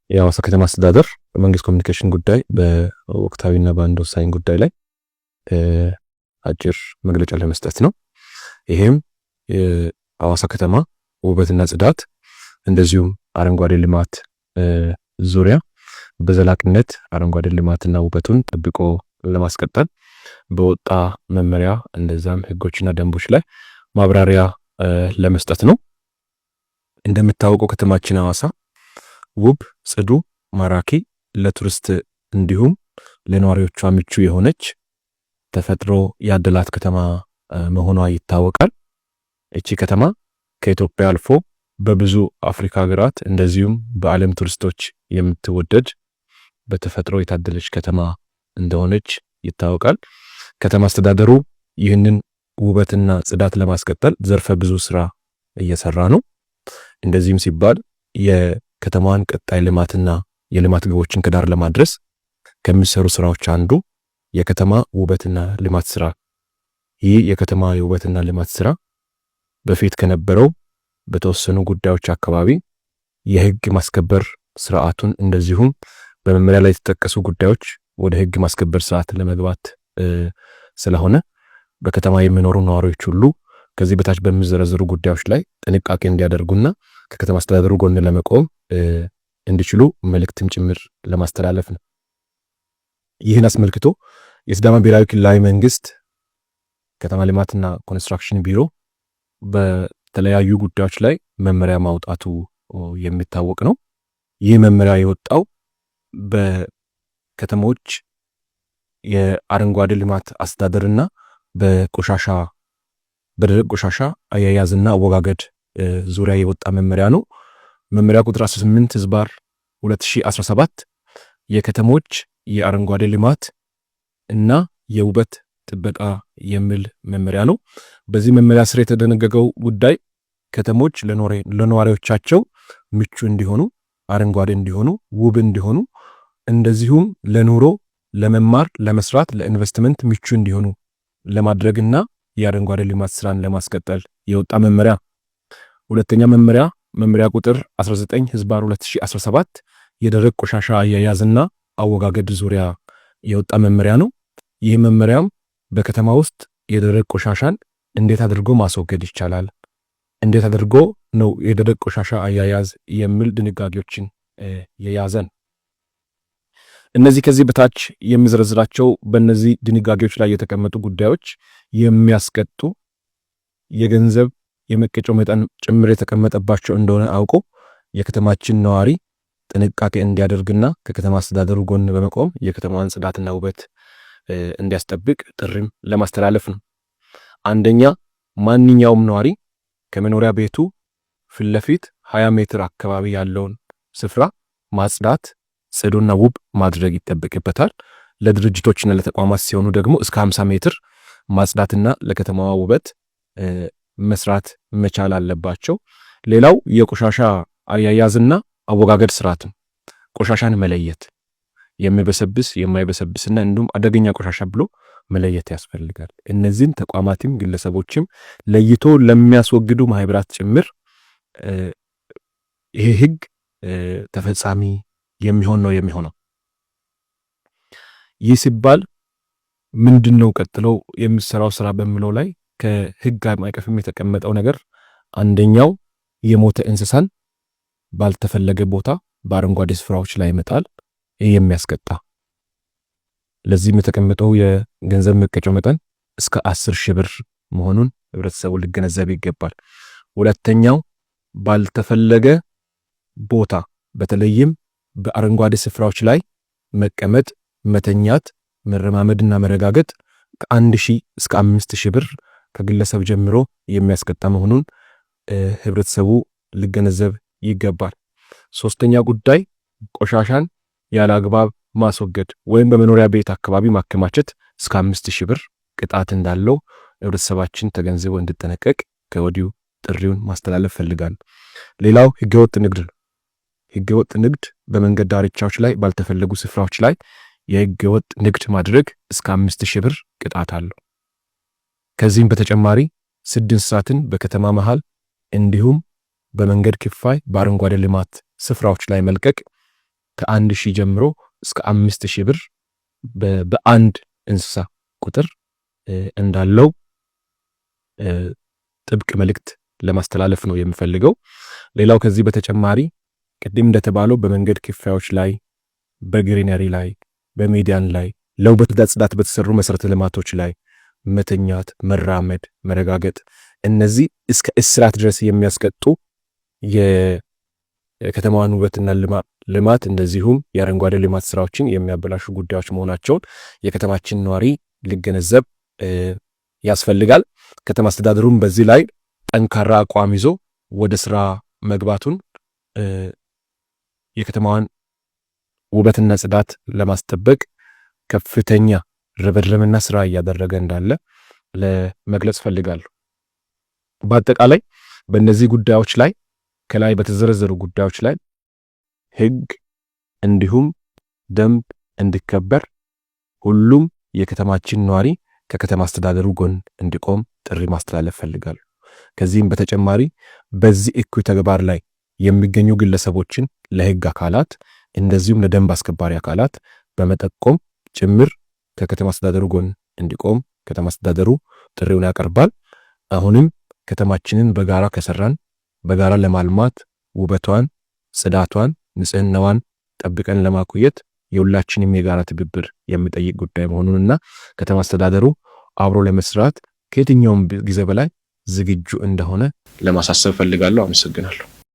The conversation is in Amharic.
የሐዋሳ ከተማ አስተዳደር በመንግስት ኮሚኒኬሽን ጉዳይ በወቅታዊና በአንድ ወሳኝ ጉዳይ ላይ አጭር መግለጫ ለመስጠት ነው። ይሄም የሐዋሳ ከተማ ውበትና ጽዳት እንደዚሁም አረንጓዴ ልማት ዙሪያ በዘላቂነት አረንጓዴ ልማትና ውበቱን ጠብቆ ለማስቀጠል በወጣ መመሪያ እንደዛም ህጎችና ደንቦች ላይ ማብራሪያ ለመስጠት ነው። እንደምታወቀው ከተማችን ሐዋሳ ውብ፣ ጽዱ፣ ማራኪ ለቱሪስት እንዲሁም ለነዋሪዎቿ ምቹ የሆነች ተፈጥሮ ያደላት ከተማ መሆኗ ይታወቃል። እቺ ከተማ ከኢትዮጵያ አልፎ በብዙ አፍሪካ ሀገራት እንደዚሁም በዓለም ቱሪስቶች የምትወደድ በተፈጥሮ የታደለች ከተማ እንደሆነች ይታወቃል። ከተማ አስተዳደሩ ይህንን ውበትና ጽዳት ለማስቀጠል ዘርፈ ብዙ ስራ እየሰራ ነው። እንደዚህም ሲባል የከተማዋን ቀጣይ ልማትና የልማት ግቦችን ከዳር ለማድረስ ከሚሰሩ ስራዎች አንዱ የከተማ ውበትና ልማት ስራ። ይህ የከተማ የውበትና ልማት ስራ በፊት ከነበረው በተወሰኑ ጉዳዮች አካባቢ የህግ ማስከበር ስርዓቱን እንደዚሁም በመመሪያ ላይ የተጠቀሱ ጉዳዮች ወደ ህግ ማስከበር ስርዓት ለመግባት ስለሆነ በከተማ የሚኖሩ ነዋሪዎች ሁሉ ከዚህ በታች በሚዘረዘሩ ጉዳዮች ላይ ጥንቃቄ እንዲያደርጉና ከከተማ አስተዳደሩ ጎን ለመቆም እንዲችሉ መልእክትም ጭምር ለማስተላለፍ ነው። ይህን አስመልክቶ የሲዳማ ብሔራዊ ክልላዊ መንግስት ከተማ ልማትና ኮንስትራክሽን ቢሮ በተለያዩ ጉዳዮች ላይ መመሪያ ማውጣቱ የሚታወቅ ነው። ይህ መመሪያ የወጣው በከተሞች የአረንጓዴ ልማት አስተዳደርና በደረቅ ቆሻሻ አያያዝና አወጋገድ ዙሪያ የወጣ መመሪያ ነው። መመሪያ ቁጥር 18/2017 የከተሞች የአረንጓዴ ልማት እና የውበት ጥበቃ የሚል መመሪያ ነው። በዚህ መመሪያ ስር የተደነገገው ጉዳይ ከተሞች ለነዋሪዎቻቸው ምቹ እንዲሆኑ፣ አረንጓዴ እንዲሆኑ፣ ውብ እንዲሆኑ እንደዚሁም ለኑሮ፣ ለመማር፣ ለመስራት፣ ለኢንቨስትመንት ምቹ እንዲሆኑ ለማድረግና የአረንጓዴ ልማት ስራን ለማስቀጠል የወጣ መመሪያ። ሁለተኛ መመሪያ ቁጥር 19/2017 የደረቅ ቆሻሻ አያያዝና አወጋገድ ዙሪያ የወጣ መመሪያ ነው። ይህ መመሪያም በከተማ ውስጥ የደረቅ ቆሻሻን እንዴት አድርጎ ማስወገድ ይቻላል፣ እንዴት አድርጎ ነው የደረቅ ቆሻሻ አያያዝ የሚል ድንጋጌዎችን የያዘን። እነዚህ ከዚህ በታች የሚዘረዝራቸው በእነዚህ ድንጋጌዎች ላይ የተቀመጡ ጉዳዮች የሚያስቀጡ የገንዘብ የመቀጮ መጠን ጭምር የተቀመጠባቸው እንደሆነ አውቆ የከተማችን ነዋሪ ጥንቃቄ እንዲያደርግና ከከተማ አስተዳደሩ ጎን በመቆም የከተማዋን ጽዳትና ውበት እንዲያስጠብቅ ጥሪም ለማስተላለፍ ነው። አንደኛ፣ ማንኛውም ነዋሪ ከመኖሪያ ቤቱ ፊት ለፊት 20 ሜትር አካባቢ ያለውን ስፍራ ማጽዳት፣ ጽዱና ውብ ማድረግ ይጠበቅበታል። ለድርጅቶችና ለተቋማት ሲሆኑ ደግሞ እስከ 50 ሜትር ማጽዳትና ለከተማዋ ውበት መስራት መቻል አለባቸው። ሌላው የቆሻሻ አያያዝና አወጋገድ ስርዓትም ቆሻሻን መለየት፣ የሚበሰብስ የማይበሰብስና እንዲሁም አደገኛ ቆሻሻ ብሎ መለየት ያስፈልጋል። እነዚህን ተቋማትም ግለሰቦችም ለይቶ ለሚያስወግዱ ማህበራት ጭምር ይሄ ህግ ተፈጻሚ የሚሆን ነው የሚሆነው። ይህ ሲባል ምንድነው ቀጥለው የሚሰራው ስራ በሚለው ላይ ከህግ ማዕቀፍም የተቀመጠው ነገር አንደኛው የሞተ እንስሳን ባልተፈለገ ቦታ በአረንጓዴ ስፍራዎች ላይ መጣል፣ ይህ የሚያስቀጣ። ለዚህም የተቀመጠው የገንዘብ መቀጮ መጠን እስከ 10,000 ብር መሆኑን ህብረተሰቡ ሊገነዘብ ይገባል። ሁለተኛው ባልተፈለገ ቦታ በተለይም በአረንጓዴ ስፍራዎች ላይ መቀመጥ፣ መተኛት፣ መረማመድና መረጋገጥ ከ1,000 እስከ 5,000 ብር ከግለሰብ ጀምሮ የሚያስቀጣ መሆኑን ህብረተሰቡ ሊገነዘብ ይገባል። ሶስተኛ ጉዳይ ቆሻሻን ያለ አግባብ ማስወገድ ወይም በመኖሪያ ቤት አካባቢ ማከማቸት እስከ 5,000 ብር ቅጣት እንዳለው ህብረተሰባችን ተገንዝቦ እንዲጠነቀቅ ከወዲሁ ጥሪውን ማስተላለፍ ፈልጋለሁ። ሌላው ህገወጥ ንግድ ነው። ህገወጥ ንግድ በመንገድ ዳርቻዎች ላይ ባልተፈለጉ ስፍራዎች ላይ የህገወጥ ንግድ ማድረግ እስከ 5,000 ብር ቅጣት አለው። ከዚህም በተጨማሪ ስድ እንስሳትን በከተማ መሃል እንዲሁም በመንገድ ክፋይ በአረንጓዴ ልማት ስፍራዎች ላይ መልቀቅ ከ1000 ጀምሮ እስከ 5000 ብር በአንድ እንስሳ ቁጥር እንዳለው ጥብቅ መልእክት ለማስተላለፍ ነው የምፈልገው። ሌላው ከዚህ በተጨማሪ ቅድም እንደተባለው በመንገድ ክፍያዎች ላይ፣ በግሪነሪ ላይ፣ በሜዲያን ላይ፣ ለውበት ጽዳት በተሰሩ መሰረተ ልማቶች ላይ መተኛት፣ መራመድ፣ መረጋገጥ እነዚህ እስከ እስራት ድረስ የሚያስቀጡ የከተማዋን ውበትና ልማት እንደዚሁም የአረንጓዴ ልማት ስራዎችን የሚያበላሹ ጉዳዮች መሆናቸውን የከተማችን ነዋሪ ሊገነዘብ ያስፈልጋል። ከተማ አስተዳደሩም በዚህ ላይ ጠንካራ አቋም ይዞ ወደ ስራ መግባቱን የከተማዋን ውበትና ጽዳት ለማስጠበቅ ከፍተኛ ርብርብና ስራ እያደረገ እንዳለ ለመግለጽ ፈልጋለሁ። በአጠቃላይ በእነዚህ ጉዳዮች ላይ ከላይ በተዘረዘሩ ጉዳዮች ላይ ህግ እንዲሁም ደንብ እንዲከበር ሁሉም የከተማችን ነዋሪ ከከተማ አስተዳደሩ ጎን እንዲቆም ጥሪ ማስተላለፍ ፈልጋለሁ። ከዚህም በተጨማሪ በዚህ እኩይ ተግባር ላይ የሚገኙ ግለሰቦችን ለህግ አካላት እንደዚሁም ለደንብ አስከባሪ አካላት በመጠቆም ጭምር ከከተማ አስተዳደሩ ጎን እንዲቆም ከተማ አስተዳደሩ ጥሪውን ያቀርባል። አሁንም ከተማችንን በጋራ ከሰራን በጋራ ለማልማት ውበቷን፣ ጽዳቷን፣ ንጽህናዋን ጠብቀን ለማቆየት የሁላችንም የጋራ ትብብር የሚጠይቅ ጉዳይ መሆኑንና ከተማ አስተዳደሩ አብሮ ለመስራት ከየትኛውም ጊዜ በላይ ዝግጁ እንደሆነ ለማሳሰብ ፈልጋለሁ። አመሰግናለሁ።